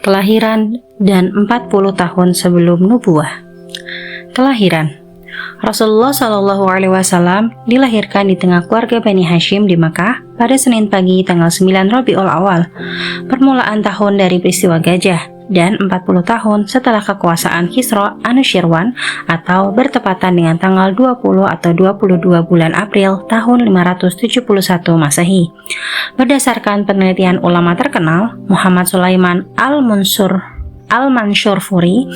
Kelahiran dan 40 tahun sebelum nubuwah. Kelahiran Rasulullah Shallallahu Alaihi Wasallam dilahirkan di tengah keluarga Bani Hashim di Makkah pada Senin pagi tanggal 9 Rabiul Awal, permulaan tahun dari peristiwa gajah, dan 40 tahun setelah kekuasaan Kisra Anushirwan atau bertepatan dengan tanggal 20 atau 22 bulan April tahun 571 Masehi. Berdasarkan penelitian ulama terkenal Muhammad Sulaiman Al-Manshurfuri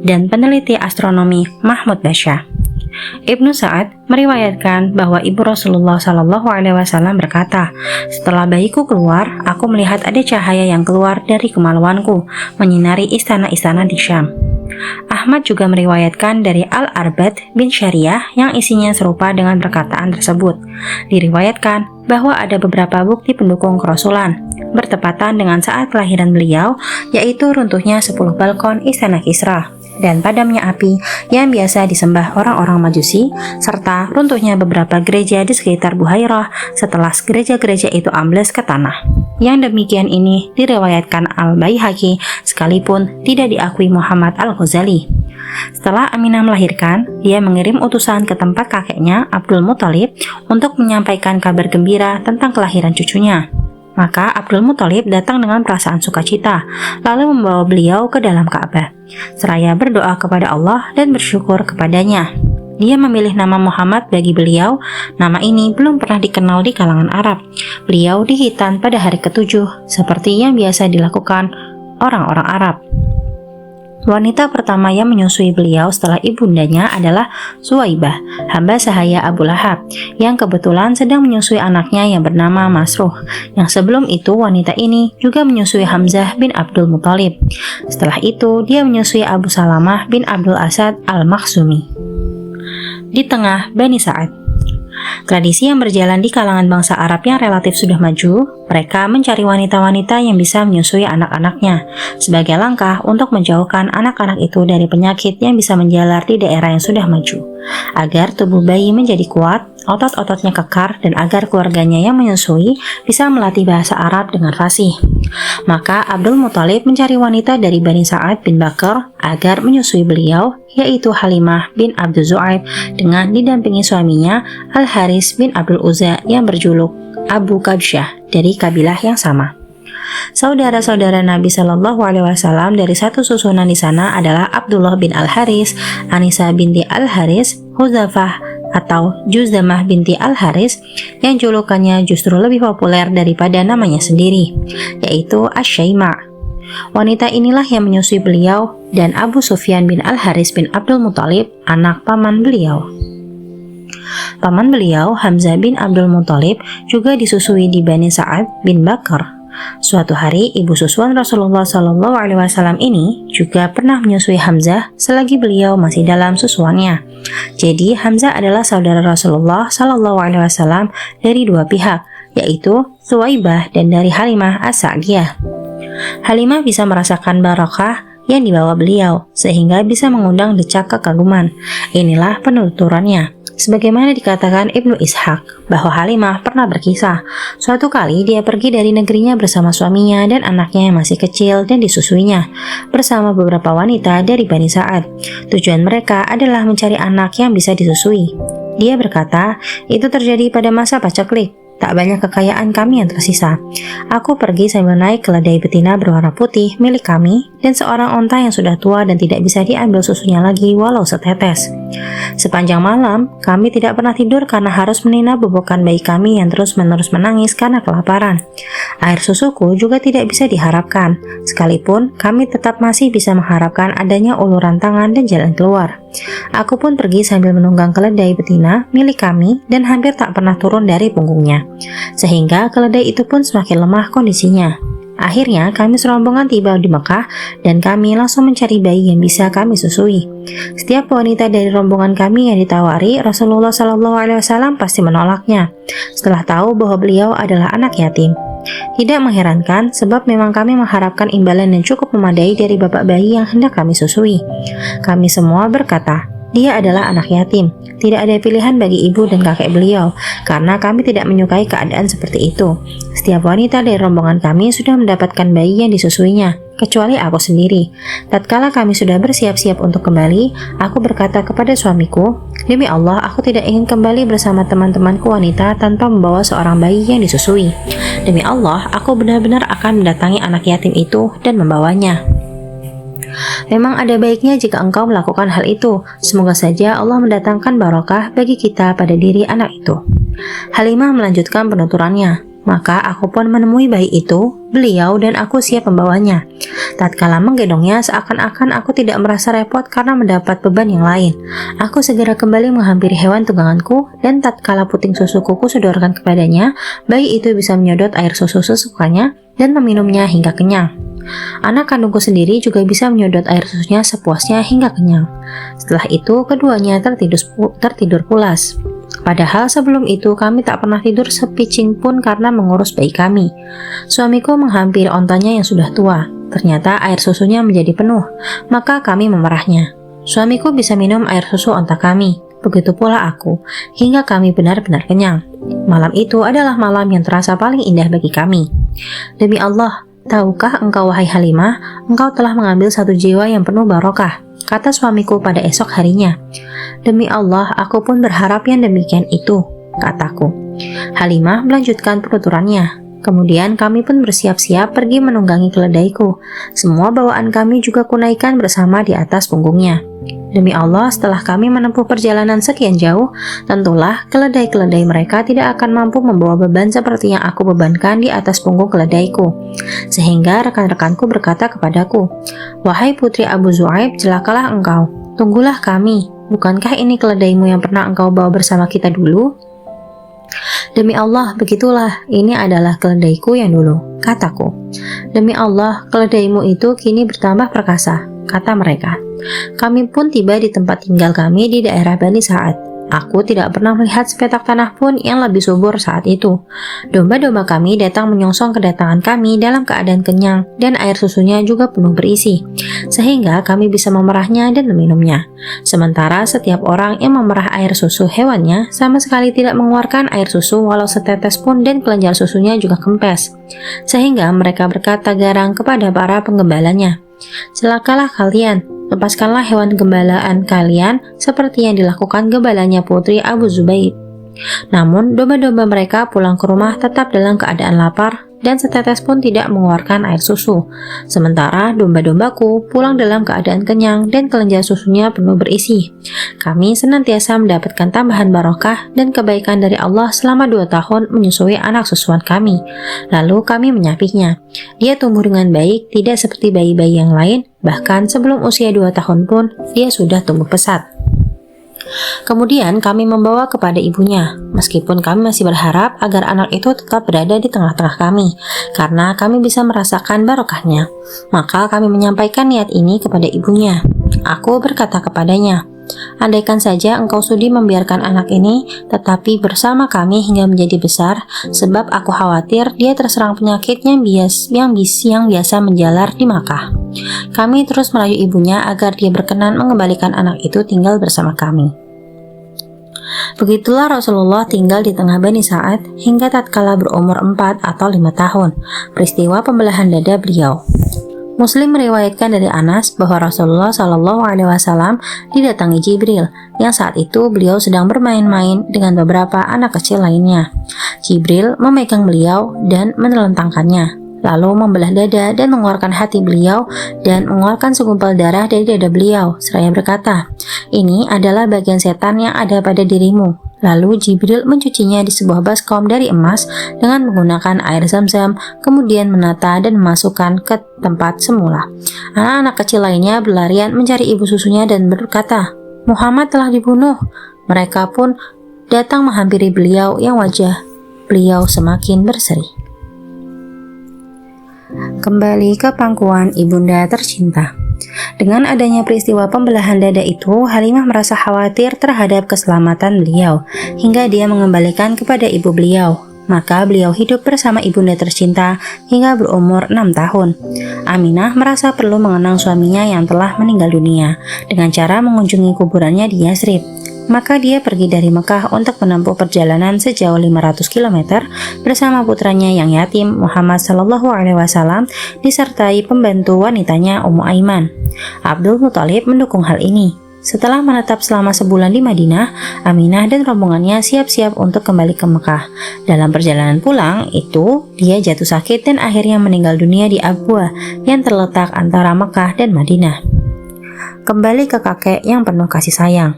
dan peneliti astronomi Mahmud Basha. Ibnu Sa'ad meriwayatkan bahwa ibu Rasulullah Shallallahu Alaihi Wasallam berkata, "Setelah bayiku keluar, aku melihat ada cahaya yang keluar dari kemaluanku, menyinari istana-istana di Syam." Ahmad juga meriwayatkan dari Al-Arbad bin Syariah yang isinya serupa dengan perkataan tersebut. Diriwayatkan bahwa ada beberapa bukti pendukung kerasulan, bertepatan dengan saat kelahiran beliau, yaitu runtuhnya 10 balkon istana Kisra dan padamnya api yang biasa disembah orang-orang Majusi, serta runtuhnya beberapa gereja di sekitar Buhairah setelah gereja-gereja itu ambles ke tanah. Yang demikian ini diriwayatkan Al-Baihaqi sekalipun tidak diakui Muhammad Al-Ghazali. Setelah Aminah melahirkan, dia mengirim utusan ke tempat kakeknya Abdul Muthalib untuk menyampaikan kabar gembira tentang kelahiran cucunya. Maka Abdul Muthalib datang dengan perasaan sukacita, lalu membawa beliau ke dalam Ka'bah, seraya berdoa kepada Allah dan bersyukur kepadanya. Dia memilih nama Muhammad bagi beliau. Nama ini belum pernah dikenal di kalangan Arab. Beliau dihitan pada hari ke-7, seperti yang biasa dilakukan orang-orang Arab. Wanita pertama yang menyusui beliau setelah ibundanya adalah Suwaibah, hamba sahaya Abu Lahab, yang kebetulan sedang menyusui anaknya yang bernama Masruh, yang sebelum itu wanita ini juga menyusui Hamzah bin Abdul Muthalib. Setelah itu, dia menyusui Abu Salamah bin Abdul Asad al-Makhzumi. Di tengah Bani Sa'ad. Tradisi yang berjalan di kalangan bangsa Arab yang relatif sudah maju, mereka mencari wanita-wanita yang bisa menyusui anak-anaknya sebagai langkah untuk menjauhkan anak-anak itu dari penyakit yang bisa menjalar di daerah yang sudah maju, agar tubuh bayi menjadi kuat, otot-ototnya kekar, dan agar keluarganya yang menyusui bisa melatih bahasa Arab dengan fasih. Maka Abdul Muthalib mencari wanita dari Bani Sa'ad bin Bakr agar menyusui beliau, yaitu Halimah bin Abdul Zu'aib dengan didampingi suaminya Al-Haris bin Abdul Uzza yang berjuluk Abu Kabsyah dari kabilah yang sama. Saudara-saudara Nabi Shallallahu Alaihi Wasallam dari satu susunan di sana adalah Abdullah bin Al-Haris, Anisa binti Al-Haris, Huzafah atau Juzdamah binti Al-Haris, yang julukannya justru lebih populer daripada namanya sendiri, yaitu Asy-Syaima'. Wanita inilah yang menyusui beliau, dan Abu Sufyan bin Al-Haris bin Abdul Muthalib, anak paman beliau. Paman beliau, Hamzah bin Abdul Muthalib, juga disusui di Bani Sa'ad bin Bakr. Suatu hari, ibu susuan Rasulullah Shallallahu Alaihi Wasallam ini juga pernah menyusui Hamzah selagi beliau masih dalam susuannya. Jadi Hamzah adalah saudara Rasulullah Shallallahu Alaihi Wasallam dari dua pihak, yaitu Suwaibah dan dari Halimah As-Sa'diyah. Halimah bisa merasakan barakah yang dibawa beliau, sehingga bisa mengundang decak kekaguman. Inilah penuturannya. Sebagaimana dikatakan Ibnu Ishaq, bahwa Halimah pernah berkisah, suatu kali dia pergi dari negerinya bersama suaminya dan anaknya yang masih kecil dan disusuinya, bersama beberapa wanita dari Bani Sa'ad. Tujuan mereka adalah mencari anak yang bisa disusui. Dia berkata, itu terjadi pada masa paceklik. Tak banyak kekayaan kami yang tersisa. Aku pergi sambil naik keledai betina berwarna putih milik kami dan seorang onta yang sudah tua dan tidak bisa diambil susunya lagi walau setetes. Sepanjang malam, kami tidak pernah tidur karena harus menina bobokan bayi kami yang terus-menerus menangis karena kelaparan. Air susuku juga tidak bisa diharapkan, sekalipun kami tetap masih bisa mengharapkan adanya uluran tangan dan jalan keluar. Aku pun pergi sambil menunggang keledai betina milik kami dan hampir tak pernah turun dari punggungnya, sehingga keledai itu pun semakin lemah kondisinya. Akhirnya kami serombongan tiba di Mekah dan kami langsung mencari bayi yang bisa kami susui. Setiap wanita dari rombongan kami yang ditawari, Rasulullah Shallallahu Alaihi Wasallam pasti menolaknya setelah tahu bahwa beliau adalah anak yatim. Tidak mengherankan sebab memang kami mengharapkan imbalan yang cukup memadai dari bapak bayi yang hendak kami susui. Kami semua berkata, Dia adalah anak yatim. Tidak ada pilihan bagi ibu dan kakek beliau, karena kami tidak menyukai keadaan seperti itu. Setiap wanita dari rombongan kami sudah mendapatkan bayi yang disusuinya, kecuali aku sendiri. Tatkala kami sudah bersiap-siap untuk kembali, aku berkata kepada suamiku, "Demi Allah, aku tidak ingin kembali bersama teman-temanku wanita tanpa membawa seorang bayi yang disusui. Demi Allah, aku benar-benar akan mendatangi anak yatim itu dan membawanya." Memang ada baiknya jika engkau melakukan hal itu. Semoga saja Allah mendatangkan barokah bagi kita pada diri anak itu. Halimah melanjutkan penuturannya. Maka aku pun menemui bayi itu, beliau dan aku siap membawanya. Tatkala menggendongnya, seakan-akan aku tidak merasa repot karena mendapat beban yang lain. Aku segera kembali menghampiri hewan tungganganku, dan tatkala puting susuku kusodorkan kepadanya, bayi itu bisa menyodot air susu sesukanya dan meminumnya hingga kenyang. Anak kandungku sendiri juga bisa menyodot air susunya sepuasnya hingga kenyang. Setelah itu, keduanya tertidur pulas. Padahal sebelum itu kami tak pernah tidur sepicing pun karena mengurus bayi kami. Suamiku menghampiri ontanya yang sudah tua. Ternyata air susunya menjadi penuh, maka kami memerahnya. Suamiku bisa minum air susu onta kami. Begitu pula aku, hingga kami benar-benar kenyang. Malam itu adalah malam yang terasa paling indah bagi kami. Demi Allah, tahukah engkau wahai Halimah, engkau telah mengambil satu jiwa yang penuh barokah, kata suamiku pada esok harinya. Demi Allah, aku pun berharap yang demikian itu, kataku. Halimah melanjutkan penuturannya. Kemudian kami pun bersiap-siap pergi menunggangi keledaiku. Semua bawaan kami juga kunaikan bersama di atas punggungnya. Demi Allah, setelah kami menempuh perjalanan sekian jauh, tentulah keledai-keledai mereka tidak akan mampu membawa beban seperti yang aku bebankan di atas punggung keledaiku. Sehingga rekan-rekanku berkata kepadaku, "Wahai putri Abu Zu'aib, celakalah engkau. Tunggulah kami. Bukankah ini keledaimu yang pernah engkau bawa bersama kita dulu?" Demi Allah, begitulah, ini adalah keledaiku yang dulu, kataku. Demi Allah, keledaimu itu kini bertambah perkasa, kata mereka. Kami pun tiba di tempat tinggal kami di daerah Bani Sa'ad. Aku tidak pernah melihat sepetak tanah pun yang lebih subur saat itu. Domba-domba kami datang menyongsong kedatangan kami dalam keadaan kenyang dan air susunya juga penuh berisi, sehingga kami bisa memerahnya dan meminumnya. Sementara setiap orang yang memerah air susu hewannya sama sekali tidak mengeluarkan air susu walau setetes pun, dan kelenjar susunya juga kempes. Sehingga mereka berkata garang kepada para penggembalanya, "Celakalah kalian, lepaskanlah hewan gembalaan kalian seperti yang dilakukan gembalanya putri Abu Zubaid." Namun domba-domba mereka pulang ke rumah tetap dalam keadaan lapar dan setetes pun tidak mengeluarkan air susu. Sementara domba-dombaku pulang dalam keadaan kenyang dan kelenjar susunya penuh berisi. Kami senantiasa mendapatkan tambahan barokah dan kebaikan dari Allah selama 2 tahun menyusui anak susuan kami. Lalu kami menyapihnya. Dia tumbuh dengan baik, tidak seperti bayi-bayi yang lain, bahkan sebelum usia 2 tahun pun dia sudah tumbuh pesat. Kemudian kami membawa kepada ibunya, meskipun kami masih berharap agar anak itu tetap berada di tengah-tengah kami, karena kami bisa merasakan barokahnya. Maka kami menyampaikan niat ini kepada ibunya. Aku berkata kepadanya, "Andaikan saja engkau sudi membiarkan anak ini tetapi bersama kami hingga menjadi besar, sebab aku khawatir dia terserang penyakit yang biasa menjalar di Makkah." Kami terus merayu ibunya agar dia berkenan mengembalikan anak itu tinggal bersama kami. Begitulah Rasulullah tinggal di tengah Bani Sa'ad hingga tatkala berumur 4 atau 5 tahun, peristiwa pembelahan dada beliau. Muslim meriwayatkan dari Anas bahwa Rasulullah SAW didatangi Jibril, yang saat itu beliau sedang bermain-main dengan beberapa anak kecil lainnya. Jibril memegang beliau dan menelentangkannya, lalu membelah dada dan mengeluarkan hati beliau dan mengeluarkan segumpal darah dari dada beliau, seraya berkata, "Ini adalah bagian setan yang ada pada dirimu." Lalu Jibril mencucinya di sebuah baskom dari emas dengan menggunakan air zam-zam, kemudian menata dan memasukkan ke tempat semula. Anak-anak kecil lainnya berlarian mencari ibu susunya dan berkata, "Muhammad telah dibunuh." Mereka pun datang menghampiri beliau yang wajah beliau semakin berseri. Kembali ke pangkuan ibunda tercinta. Dengan adanya peristiwa pembelahan dada itu, Halimah merasa khawatir terhadap keselamatan beliau, hingga dia mengembalikan kepada ibu beliau. Maka beliau hidup bersama ibunda tercinta hingga berumur 6 tahun. Aminah merasa perlu mengenang suaminya yang telah meninggal dunia dengan cara mengunjungi kuburannya di Yasrib. Maka dia pergi dari Mekah untuk menempuh perjalanan sejauh 500 km bersama putranya yang yatim Muhammad SAW disertai pembantu wanitanya Ummu Aiman. Abdul Muthalib mendukung hal ini. Setelah menetap selama sebulan di Madinah, Aminah dan rombongannya siap-siap untuk kembali ke Mekah. Dalam perjalanan pulang itu, dia jatuh sakit dan akhirnya meninggal dunia di Abwa yang terletak antara Mekah dan Madinah. Kembali ke kakek yang penuh kasih sayang.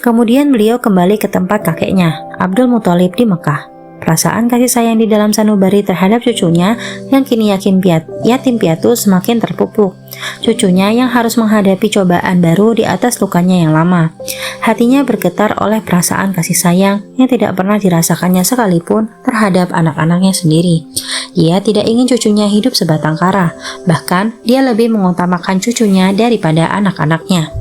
Kemudian beliau kembali ke tempat kakeknya, Abdul Muthalib di Mekah. Perasaan kasih sayang di dalam sanubari terhadap cucunya yang kini yatim piatu semakin terpupuk. Cucunya yang harus menghadapi cobaan baru di atas lukanya yang lama. Hatinya bergetar oleh perasaan kasih sayang yang tidak pernah dirasakannya sekalipun terhadap anak-anaknya sendiri. Ia tidak ingin cucunya hidup sebatang kara, bahkan dia lebih mengutamakan cucunya daripada anak-anaknya.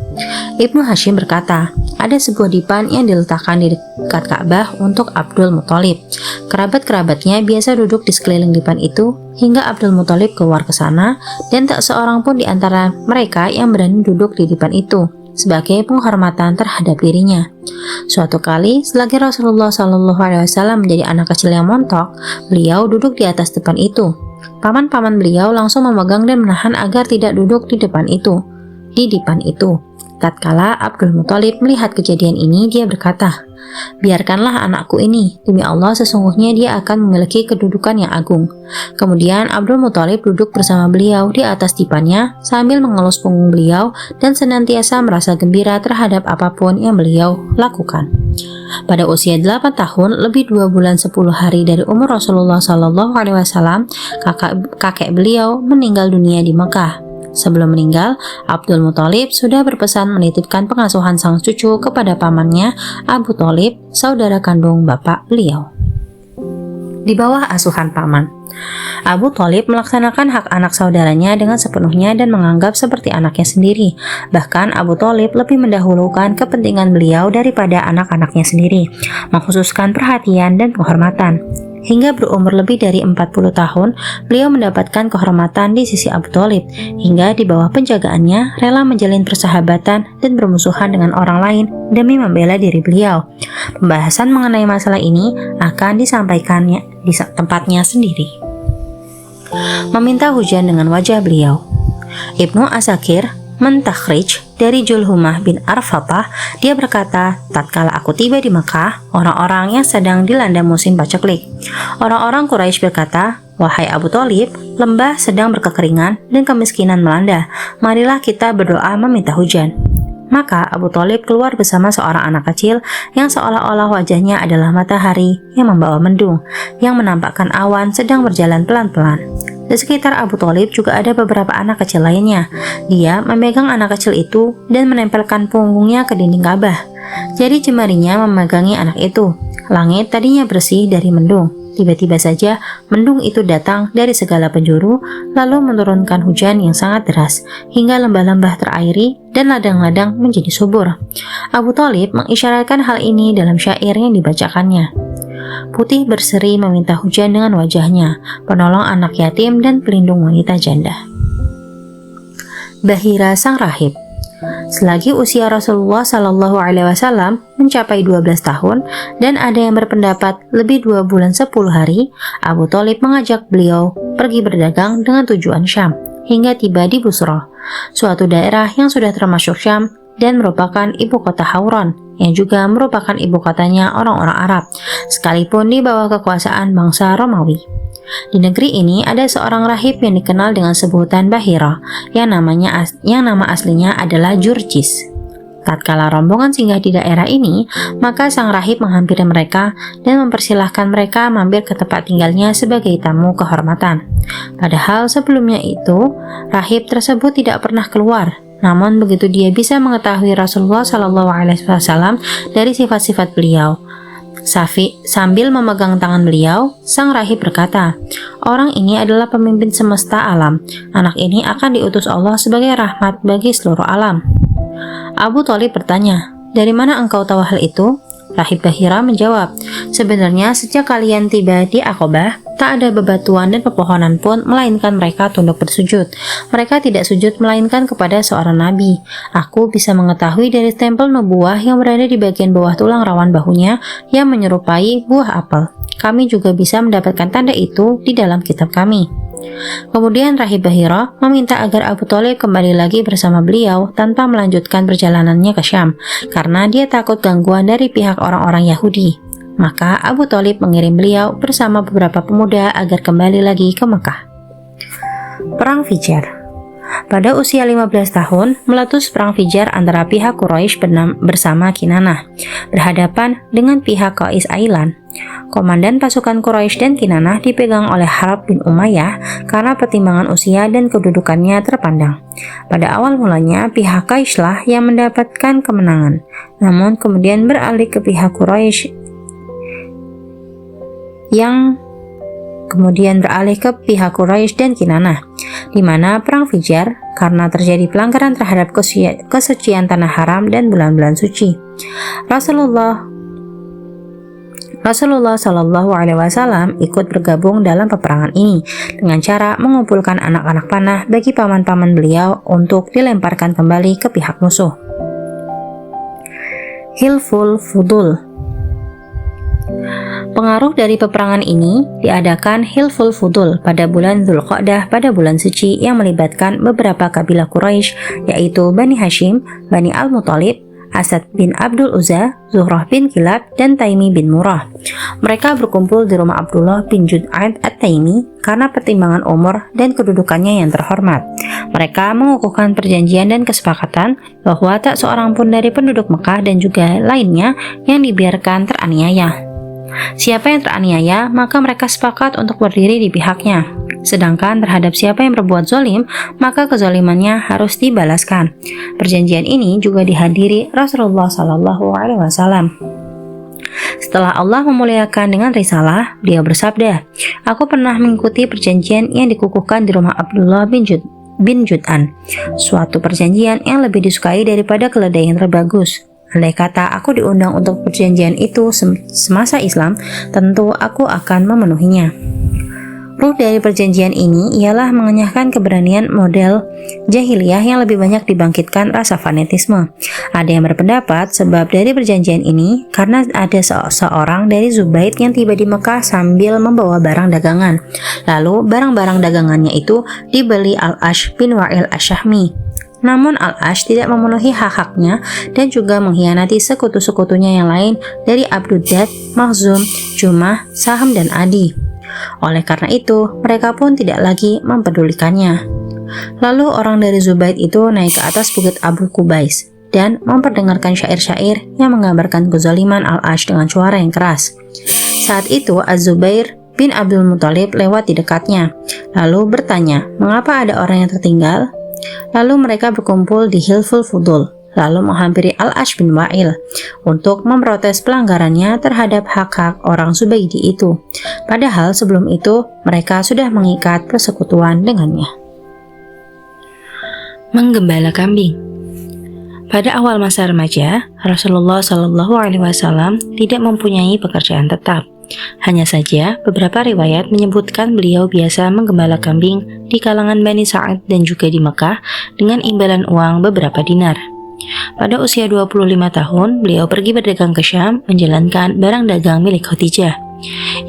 Ibnu Hashim berkata, ada sebuah dipan yang diletakkan di dekat Ka'bah untuk Abdul Muthalib. Kerabat-kerabatnya biasa duduk di sekeliling dipan itu hingga Abdul Muthalib keluar ke sana, dan tak seorang pun di antara mereka yang berani duduk di dipan itu sebagai penghormatan terhadap dirinya. Suatu kali, selagi Rasulullah SAW menjadi anak kecil yang montok, beliau duduk di atas dipan itu. Paman-paman beliau langsung memegang dan menahan agar tidak duduk di dipan itu. Tatkala Abdul Muthalib melihat kejadian ini, dia berkata, biarkanlah anakku ini, demi Allah sesungguhnya dia akan memiliki kedudukan yang agung. Kemudian Abdul Muthalib duduk bersama beliau di atas dipannya sambil mengelus punggung beliau dan senantiasa merasa gembira terhadap apapun yang beliau lakukan. Pada usia 8 tahun, lebih 2 bulan 10 hari dari umur Rasulullah SAW, kakek beliau meninggal dunia di Mekah. Sebelum meninggal, Abdul Muthalib sudah berpesan menitipkan pengasuhan sang cucu kepada pamannya Abu Thalib, saudara kandung bapak beliau. Di bawah asuhan paman, Abu Thalib melaksanakan hak anak saudaranya dengan sepenuhnya dan menganggap seperti anaknya sendiri. Bahkan Abu Thalib lebih mendahulukan kepentingan beliau daripada anak-anaknya sendiri, mengkhususkan perhatian dan penghormatan. Hingga berumur lebih dari 40 tahun, beliau mendapatkan kehormatan di sisi Abu Thalib, hingga di bawah penjagaannya rela menjalin persahabatan dan bermusuhan dengan orang lain demi membela diri beliau. Pembahasan mengenai masalah ini akan disampaikannya di tempatnya sendiri. Meminta hujan dengan wajah beliau. Ibnu Asakir mentakhrij dari Julhumah bin Arfatah, dia berkata, tatkala aku tiba di Mekah, orang-orang yang sedang dilanda musim paceklik. Orang-orang Quraisy berkata, wahai Abu Thalib, lembah sedang berkekeringan dan kemiskinan melanda, marilah kita berdoa meminta hujan. Maka Abu Thalib keluar bersama seorang anak kecil yang seolah-olah wajahnya adalah matahari yang membawa mendung, yang menampakkan awan sedang berjalan pelan-pelan. Di sekitar Abu Thalib juga ada beberapa anak kecil lainnya. Dia memegang anak kecil itu dan menempelkan punggungnya ke dinding Ka'bah. Jadi jemarinya memegangi anak itu. Langit tadinya bersih dari mendung. Tiba-tiba saja mendung itu datang dari segala penjuru, lalu menurunkan hujan yang sangat deras, hingga lembah-lembah terairi dan ladang-ladang menjadi subur. Abu Thalib mengisyaratkan hal ini dalam syair yang dibacakannya. Putih berseri meminta hujan dengan wajahnya, penolong anak yatim dan pelindung wanita janda. Bahira sang rahib. Selagi usia Rasulullah SAW mencapai 12 tahun dan ada yang berpendapat lebih 2 bulan 10 hari, Abu Thalib mengajak beliau pergi berdagang dengan tujuan Syam hingga tiba di Busra, suatu daerah yang sudah termasuk Syam dan merupakan ibu kota Hauran, yang juga merupakan ibu kotanya orang-orang Arab, sekalipun di bawah kekuasaan bangsa Romawi. Di negeri ini ada seorang rahib yang dikenal dengan sebutan Bahira, yang nama aslinya adalah Jurjis. Tatkala rombongan singgah di daerah ini, maka sang rahib menghampiri mereka dan mempersilahkan mereka mampir ke tempat tinggalnya sebagai tamu kehormatan. Padahal sebelumnya itu, rahib tersebut tidak pernah keluar. Namun begitu dia bisa mengetahui Rasulullah SAW dari sifat-sifat beliau, sambil memegang tangan beliau, sang rahib berkata, orang ini adalah pemimpin semesta alam. Anak ini akan diutus Allah sebagai rahmat bagi seluruh alam. Abu Thalib bertanya, dari mana engkau tahu hal itu? Rahib Bahira menjawab, sebenarnya sejak kalian tiba di Aqabah, tak ada bebatuan dan pepohonan pun, melainkan mereka tunduk bersujud. Mereka tidak sujud melainkan kepada seorang nabi. Aku bisa mengetahui dari stempel nubuah yang berada di bagian bawah tulang rawan bahunya yang menyerupai buah apel. Kami juga bisa mendapatkan tanda itu di dalam kitab kami. Kemudian Rahib Bahira meminta agar Abu Thalib kembali lagi bersama beliau tanpa melanjutkan perjalanannya ke Syam, karena dia takut gangguan dari pihak orang-orang Yahudi. Maka Abu Thalib mengirim beliau bersama beberapa pemuda agar kembali lagi ke Mekah. Perang Fijar. Pada usia 15 tahun, meletus perang Fijar antara pihak Quraisy bersama Kinanah berhadapan dengan pihak Qais Ailan. Komandan pasukan Quraisy dan Kinanah dipegang oleh Harb bin Umayyah karena pertimbangan usia dan kedudukannya terpandang. Pada awal mulanya, pihak Qais-lah yang mendapatkan kemenangan, namun kemudian beralih ke pihak Quraisy dan Kinanah, di mana perang Fijar karena terjadi pelanggaran terhadap kesucian tanah haram dan bulan-bulan suci. Rasulullah Shallallahu Alaihi Wasallam ikut bergabung dalam peperangan ini dengan cara mengumpulkan anak-anak panah bagi paman-paman beliau untuk dilemparkan kembali ke pihak musuh. Hilful Fudul. Pengaruh dari peperangan ini diadakan Hilful Fudul pada bulan Dzulqa'dah pada bulan suci yang melibatkan beberapa kabilah Quraisy, yaitu Bani Hashim, Bani Al-Muthalib, Asad bin Abdul Uzza, Zuhrah bin Kilab, dan Taimi bin Murrah. Mereka berkumpul di rumah Abdullah bin Jud'ad At-Taimi karena pertimbangan umur dan kedudukannya yang terhormat. Mereka mengukuhkan perjanjian dan kesepakatan bahwa tak seorang pun dari penduduk Mekah dan juga lainnya yang dibiarkan teraniaya. Siapa yang teraniaya, maka mereka sepakat untuk berdiri di pihaknya. Sedangkan terhadap siapa yang berbuat zalim, maka kezalimannya harus dibalaskan. Perjanjian ini juga dihadiri Rasulullah Shallallahu Alaihi Wasallam. Setelah Allah memuliakan dengan risalah, beliau bersabda, aku pernah mengikuti perjanjian yang dikukuhkan di rumah Abdullah bin Jud'an, suatu perjanjian yang lebih disukai daripada keledai yang terbagus. Andai kata aku diundang untuk perjanjian itu semasa Islam, tentu aku akan memenuhinya. Ruh dari perjanjian ini ialah mengenyahkan keberanian model jahiliyah yang lebih banyak dibangkitkan rasa fanatisme. Ada yang berpendapat sebab dari perjanjian ini karena ada seorang dari Zubaid yang tiba di Mekah sambil membawa barang dagangan. Lalu barang-barang dagangannya itu dibeli Al-Ash bin Wa'il Asyahmi. Namun Al-Ash tidak memenuhi hak-haknya dan juga mengkhianati sekutu-sekutunya yang lain dari Abduddad, Makhzum, Jumah, Saham, dan Adi. Oleh karena itu, mereka pun tidak lagi mempedulikannya. Lalu orang dari Zubaid itu naik ke atas bukit Abu Qubais dan memperdengarkan syair-syair yang menggambarkan kezaliman Al-Ash dengan suara yang keras. Saat itu Az-Zubair bin Abdul Muthalib lewat di dekatnya, lalu bertanya, mengapa ada orang yang tertinggal? Lalu mereka berkumpul di Hilful Fudul, lalu menghampiri Al-Ash bin Wa'il untuk memprotes pelanggarannya terhadap hak-hak orang Zubaidi itu. Padahal sebelum itu mereka sudah mengikat persekutuan dengannya. Menggembala kambing. Pada awal masa remaja, Rasulullah Shallallahu Alaihi Wasallam tidak mempunyai pekerjaan tetap. Hanya saja, beberapa riwayat menyebutkan beliau biasa menggembala kambing di kalangan Bani Sa'ad dan juga di Mekah dengan imbalan uang beberapa dinar. Pada usia 25 tahun, beliau pergi berdagang ke Syam menjalankan barang dagang milik Khadijah.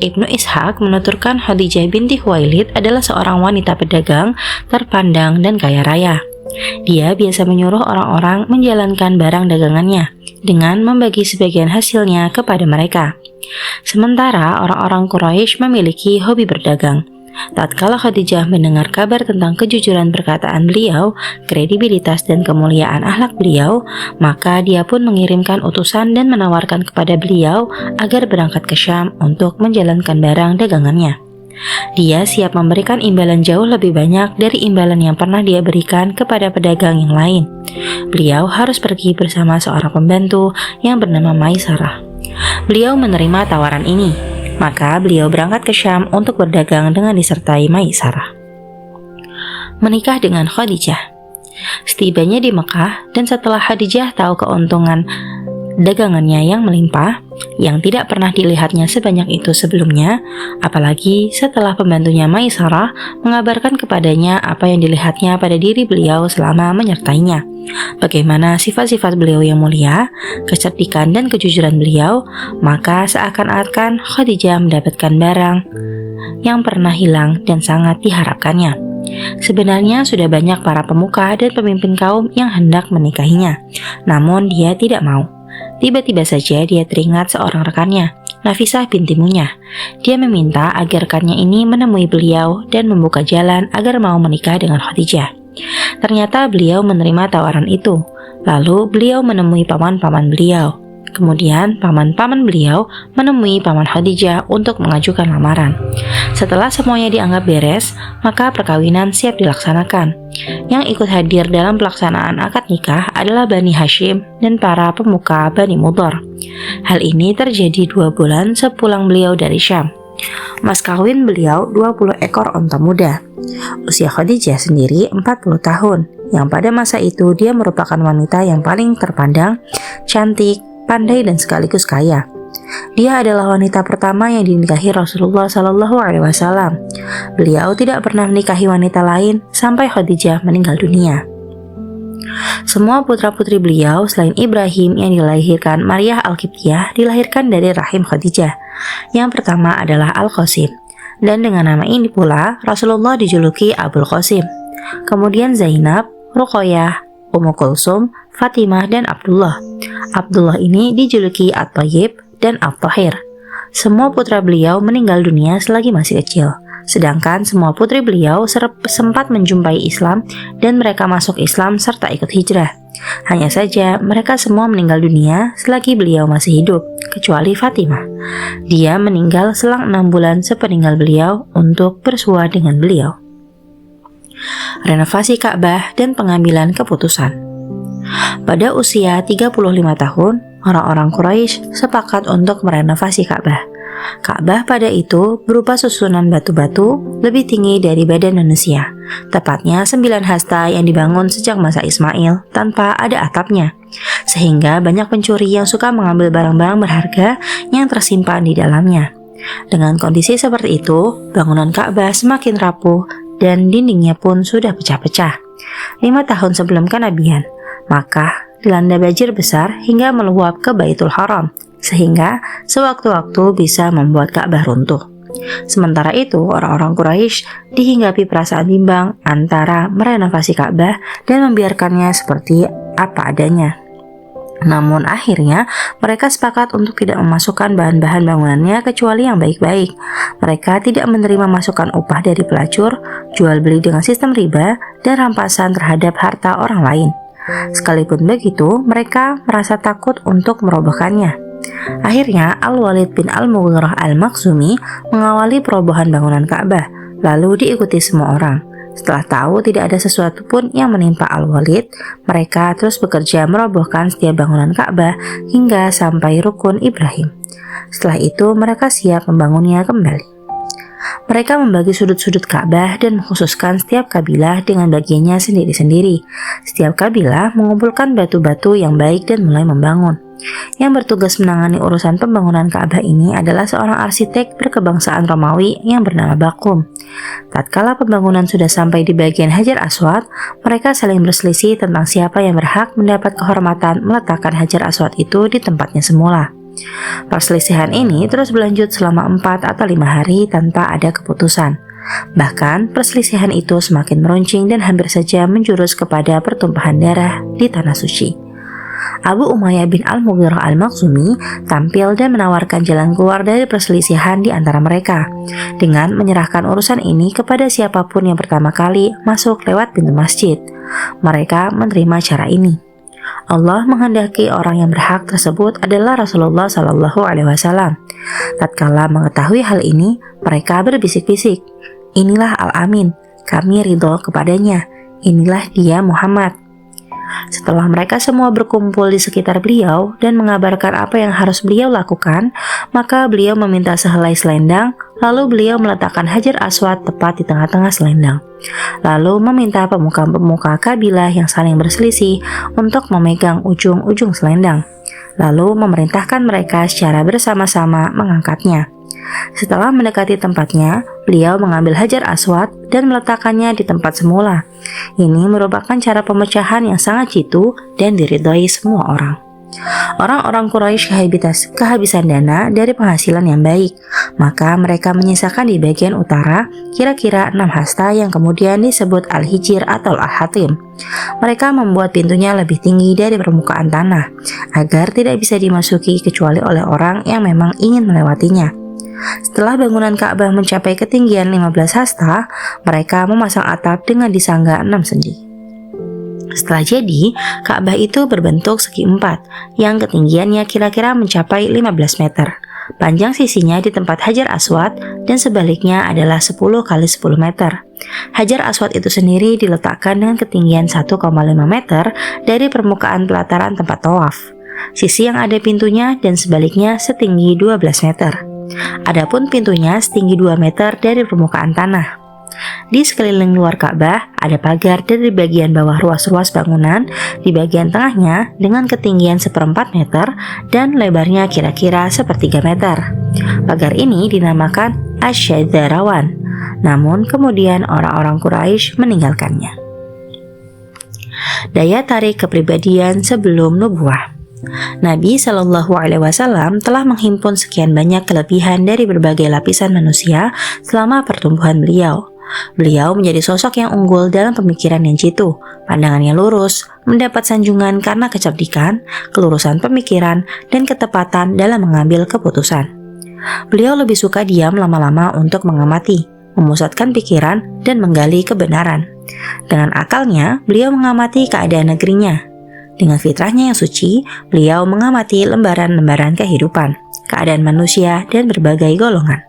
Ibnu Ishaq menuturkan Khadijah binti Khuwailid adalah seorang wanita pedagang terpandang dan kaya raya. Dia biasa menyuruh orang-orang menjalankan barang dagangannya dengan membagi sebagian hasilnya kepada mereka. Sementara orang-orang Quraisy memiliki hobi berdagang. Tatkala Khadijah mendengar kabar tentang kejujuran perkataan beliau, kredibilitas dan kemuliaan akhlak beliau, maka dia pun mengirimkan utusan dan menawarkan kepada beliau agar berangkat ke Syam untuk menjalankan barang dagangannya. Dia siap memberikan imbalan jauh lebih banyak dari imbalan yang pernah dia berikan kepada pedagang yang lain. Beliau harus pergi bersama seorang pembantu yang bernama Maisarah. Beliau menerima tawaran ini, maka beliau berangkat ke Syam untuk berdagang dengan disertai Maisarah. Menikah dengan Khadijah. Setibanya di Mekah dan setelah Khadijah tahu keuntungan dagangannya yang melimpah, yang tidak pernah dilihatnya sebanyak itu sebelumnya, apalagi setelah pembantunya Maisarah mengabarkan kepadanya apa yang dilihatnya pada diri beliau selama menyertainya. Bagaimana sifat-sifat beliau yang mulia, kecerdikan dan kejujuran beliau, maka seakan-akan Khadijah mendapatkan barang yang pernah hilang dan sangat diharapkannya. Sebenarnya sudah banyak para pemuka dan pemimpin kaum yang hendak menikahinya, namun dia tidak mau. Tiba-tiba saja dia teringat seorang rekannya, Nafisah binti Munyah. Dia meminta agar rekannya ini menemui beliau dan membuka jalan agar mau menikah dengan Khadijah. Ternyata beliau menerima tawaran itu. Lalu beliau menemui paman-paman beliau. Kemudian paman-paman beliau menemui paman Khadijah untuk mengajukan lamaran. Setelah semuanya dianggap beres, maka perkawinan siap dilaksanakan. Yang ikut hadir dalam pelaksanaan akad nikah adalah Bani Hashim dan para pemuka Bani Mudhar. Hal ini terjadi 2 bulan sepulang beliau dari Syam. Mas kawin beliau 20 ekor onta muda. Usia Khadijah sendiri 40 tahun, yang pada masa itu dia merupakan wanita yang paling terpandang, cantik, pandai dan sekaligus kaya. Dia adalah wanita pertama yang dinikahi Rasulullah SAW. Beliau tidak pernah menikahi wanita lain sampai Khadijah meninggal dunia. Semua putra-putri beliau selain Ibrahim yang dilahirkan Maryah Al-Qibtiyah dilahirkan dari rahim Khadijah. Yang pertama adalah Al-Qasim, dan dengan nama ini pula Rasulullah dijuluki Abul Qasim. Kemudian Zainab, Ruqayyah, Ummu Kulsum, Fatimah, dan Abdullah. Abdullah ini dijuluki At-Thayyib dan At-Thahir. Semua putra beliau meninggal dunia selagi masih kecil, sedangkan semua putri beliau sempat menjumpai Islam dan mereka masuk Islam serta ikut hijrah. Hanya saja mereka semua meninggal dunia selagi beliau masih hidup, kecuali Fatimah. Dia meninggal selang 6 bulan sepeninggal beliau untuk bersua dengan beliau. Renovasi Ka'bah dan pengambilan keputusan. Pada usia 35 tahun, orang-orang Quraisy sepakat untuk merenovasi Ka'bah. Ka'bah pada itu berupa susunan batu-batu lebih tinggi dari badan manusia, tepatnya 9 hasta yang dibangun sejak masa Ismail tanpa ada atapnya, sehingga banyak pencuri yang suka mengambil barang-barang berharga yang tersimpan di dalamnya. Dengan kondisi seperti itu, bangunan Ka'bah semakin rapuh dan dindingnya pun sudah pecah-pecah. 5 tahun sebelum kenabian, Makkah dilanda banjir besar hingga meluap ke Baitul Haram, sehingga sewaktu-waktu bisa membuat Ka'bah runtuh. Sementara itu, orang-orang Quraisy dihinggapi perasaan bimbang antara merenovasi Ka'bah dan membiarkannya seperti apa adanya. Namun akhirnya mereka sepakat untuk tidak memasukkan bahan-bahan bangunannya kecuali yang baik-baik. Mereka tidak menerima masukan upah dari pelacur, jual beli dengan sistem riba, dan rampasan terhadap harta orang lain. Sekalipun begitu, mereka merasa takut untuk merobohkannya. Akhirnya, Al-Walid bin Al-Mughirah Al-Makhzumi mengawali perobohan bangunan Ka'bah, lalu diikuti semua orang. Setelah tahu tidak ada sesuatu pun yang menimpa Al-Walid, mereka terus bekerja merobohkan setiap bangunan Ka'bah hingga sampai rukun Ibrahim. Setelah itu, mereka siap membangunnya kembali. Mereka membagi sudut-sudut Ka'bah dan mengkhususkan setiap kabilah dengan bagiannya sendiri-sendiri. Setiap kabilah mengumpulkan batu-batu yang baik dan mulai membangun. Yang bertugas menangani urusan pembangunan Ka'bah ini adalah seorang arsitek berkebangsaan Romawi yang bernama Bakum. Tatkala pembangunan sudah sampai di bagian Hajar Aswad, mereka saling berselisih tentang siapa yang berhak mendapat kehormatan meletakkan Hajar Aswad itu di tempatnya semula. Perselisihan ini terus berlanjut selama 4 atau 5 hari tanpa ada keputusan. Bahkan perselisihan itu semakin meruncing dan hampir saja menjurus kepada pertumpahan darah di tanah suci. Abu Umayyah bin Al-Mughirah Al-Makhzumi tampil dan menawarkan jalan keluar dari perselisihan di antara mereka dengan menyerahkan urusan ini kepada siapapun yang pertama kali masuk lewat pintu masjid. Mereka menerima cara ini. Allah menghendaki orang yang berhak tersebut adalah Rasulullah SAW. Tatkala mengetahui hal ini, mereka berbisik-bisik, "Inilah Al-Amin, kami ridho kepadanya. Inilah dia Muhammad." Setelah mereka semua berkumpul di sekitar beliau dan mengabarkan apa yang harus beliau lakukan, maka beliau meminta sehelai selendang, lalu beliau meletakkan Hajar Aswad tepat di tengah-tengah selendang. Lalu meminta pemuka-pemuka kabilah yang saling berselisih untuk memegang ujung-ujung selendang. lalu memerintahkan mereka secara bersama-sama mengangkatnya. Setelah mendekati tempatnya, beliau mengambil Hajar Aswad dan meletakkannya di tempat semula. Ini merupakan cara pemecahan yang sangat jitu dan diridhoi semua orang. Orang-orang Quraisy kehabisan dana dari penghasilan yang baik, maka mereka menyisakan di bagian utara kira-kira 6 hasta yang kemudian disebut Al-Hijr atau Al-Hatim. Mereka membuat pintunya lebih tinggi dari permukaan tanah, agar tidak bisa dimasuki kecuali oleh orang yang memang ingin melewatinya. Setelah bangunan Ka'bah mencapai ketinggian 15 hasta, mereka memasang atap dengan disangga 6 sendi. Setelah jadi, Ka'bah itu berbentuk segi empat, yang ketinggiannya kira-kira mencapai 15 meter. Panjang sisinya di tempat Hajar Aswad dan sebaliknya adalah 10 kali 10 meter. Hajar Aswad itu sendiri diletakkan dengan ketinggian 1,5 meter dari permukaan pelataran tempat tawaf. Sisi yang ada pintunya dan sebaliknya setinggi 12 meter. Adapun pintunya setinggi 2 meter dari permukaan tanah. Di sekeliling luar Ka'bah ada pagar dari bagian bawah ruas-ruas bangunan di bagian tengahnya dengan ketinggian 1/4 meter dan lebarnya kira-kira 1/3 meter. Pagar ini dinamakan Asyadzarawan, namun kemudian orang-orang Quraisy meninggalkannya. Daya tarik kepribadian sebelum nubuwah. Nabi Shallallahu Alaihi Wasallam telah menghimpun sekian banyak kelebihan dari berbagai lapisan manusia selama pertumbuhan beliau. Beliau menjadi sosok yang unggul dalam pemikiran yang jitu, pandangannya lurus, mendapat sanjungan karena kecerdikan, kelurusan pemikiran, dan ketepatan dalam mengambil keputusan. Beliau lebih suka diam lama-lama untuk mengamati, memusatkan pikiran, dan menggali kebenaran. Dengan akalnya, beliau mengamati keadaan negerinya. Dengan fitrahnya yang suci, beliau mengamati lembaran-lembaran kehidupan, keadaan manusia, dan berbagai golongan.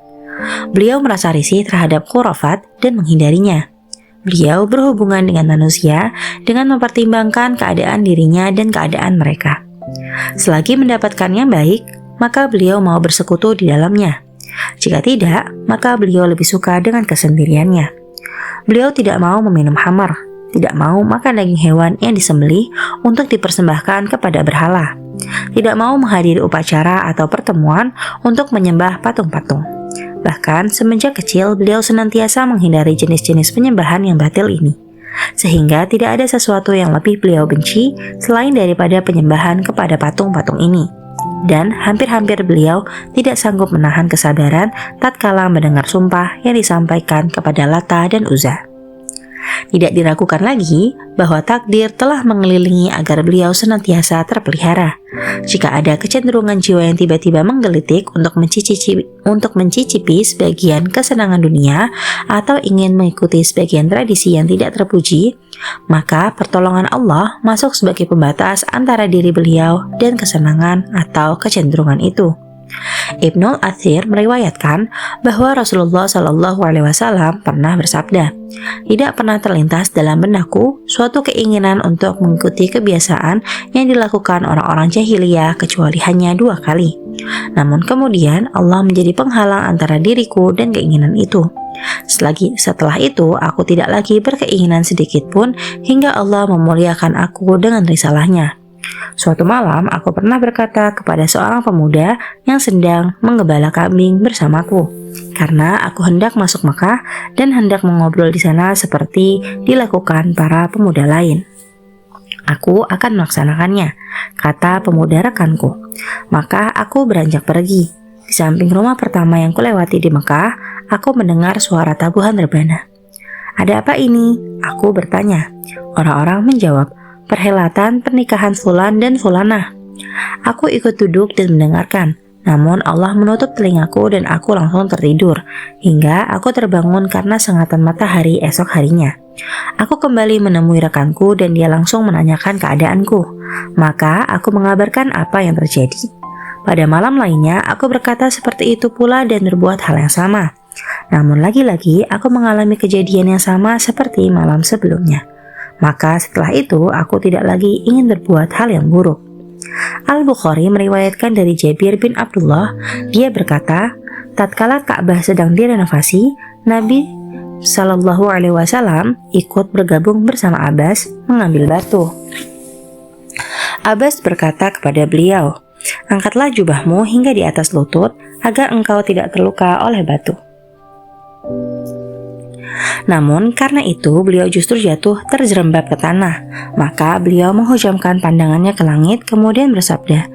Beliau merasa risih terhadap khurafat dan menghindarinya. Beliau berhubungan dengan manusia dengan mempertimbangkan keadaan dirinya dan keadaan mereka. Selagi mendapatkan yang baik, maka beliau mau bersekutu di dalamnya. Jika tidak, maka beliau lebih suka dengan kesendiriannya. Beliau tidak mau meminum khamar, tidak mau makan daging hewan yang disembelih untuk dipersembahkan kepada berhala, tidak mau menghadiri upacara atau pertemuan untuk menyembah patung-patung. Bahkan semenjak kecil beliau senantiasa menghindari jenis-jenis penyembahan yang batil ini, sehingga tidak ada sesuatu yang lebih beliau benci selain daripada penyembahan kepada patung-patung ini. Dan hampir-hampir beliau tidak sanggup menahan kesabaran tatkala mendengar sumpah yang disampaikan kepada Lata dan Uzza. Tidak diragukan lagi bahwa takdir telah mengelilingi agar beliau senantiasa terpelihara. Jika ada kecenderungan jiwa yang tiba-tiba menggelitik untuk mencicipi sebagian kesenangan dunia atau ingin mengikuti sebagian tradisi yang tidak terpuji, maka pertolongan Allah masuk sebagai pembatas antara diri beliau dan kesenangan atau kecenderungan itu. Ibnul Athir meriwayatkan bahwa Rasulullah Shallallahu Alaihi Wasallam pernah bersabda, "Tidak pernah terlintas dalam benakku suatu keinginan untuk mengikuti kebiasaan yang dilakukan orang-orang jahiliyah kecuali hanya 2 kali. Namun kemudian Allah menjadi penghalang antara diriku dan keinginan itu. Setelah itu aku tidak lagi berkeinginan sedikit pun hingga Allah memuliakan aku dengan risalahnya." Suatu malam aku pernah berkata kepada seorang pemuda yang sedang menggembala kambing bersamaku, karena aku hendak masuk Mekah dan hendak mengobrol di sana seperti dilakukan para pemuda lain. "Aku akan melaksanakannya," kata pemuda rekanku. Maka aku beranjak pergi. Di samping rumah pertama yang kulewati di Mekah, aku mendengar suara tabuhan rebana. "Ada apa ini?" aku bertanya. Orang-orang menjawab, "Perhelatan pernikahan Fulan dan Fulanah." Aku ikut duduk dan mendengarkan, namun Allah menutup telingaku dan aku langsung tertidur, hingga aku terbangun karena sengatan matahari esok harinya. Aku kembali menemui rekanku dan dia langsung menanyakan keadaanku. Maka aku mengabarkan apa yang terjadi. Pada malam lainnya, aku berkata seperti itu pula dan berbuat hal yang sama. Namun lagi-lagi aku mengalami kejadian yang sama seperti malam sebelumnya. Maka setelah itu aku tidak lagi ingin berbuat hal yang buruk. Al-Bukhari meriwayatkan dari Jabir bin Abdullah, dia berkata, tatkala Ka'bah sedang direnovasi, Nabi Shallallahu Alaihi Wasallam ikut bergabung bersama Abbas mengambil batu. Abbas berkata kepada beliau, angkatlah jubahmu hingga di atas lutut agar engkau tidak terluka oleh batu. Namun karena itu beliau justru jatuh terjerembab ke tanah. Maka beliau menghujamkan pandangannya ke langit kemudian bersabda,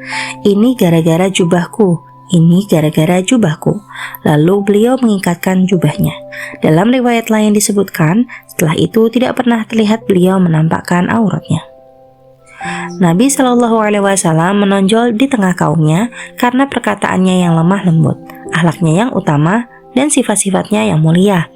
"Ini gara-gara jubahku, ini gara-gara jubahku." Lalu beliau mengikatkan jubahnya. Dalam riwayat lain disebutkan, setelah itu tidak pernah terlihat beliau menampakkan auratnya. Nabi Shallallahu Alaihi Wasallam menonjol di tengah kaumnya karena perkataannya yang lemah lembut, akhlaknya yang utama, dan sifat-sifatnya yang mulia.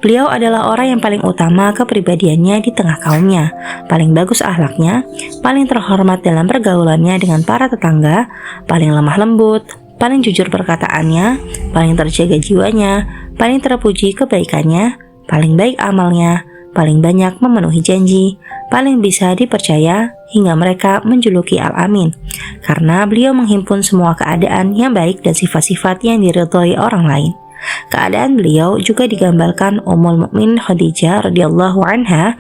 Beliau adalah orang yang paling utama kepribadiannya di tengah kaumnya, paling bagus akhlaknya, paling terhormat dalam pergaulannya dengan para tetangga, paling lemah lembut, paling jujur perkataannya, paling terjaga jiwanya, paling terpuji kebaikannya, paling baik amalnya, paling banyak memenuhi janji, paling bisa dipercaya, hingga mereka menjuluki Al-Amin, karena beliau menghimpun semua keadaan yang baik dan sifat-sifat yang diridhoi orang lain. Keadaan beliau juga digambarkan Ummul Mukminin Khadijah radhiyallahu anha.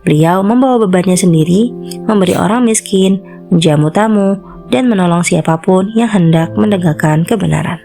Beliau membawa bebannya sendiri, memberi orang miskin, menjamu tamu, dan menolong siapapun yang hendak menegakkan kebenaran.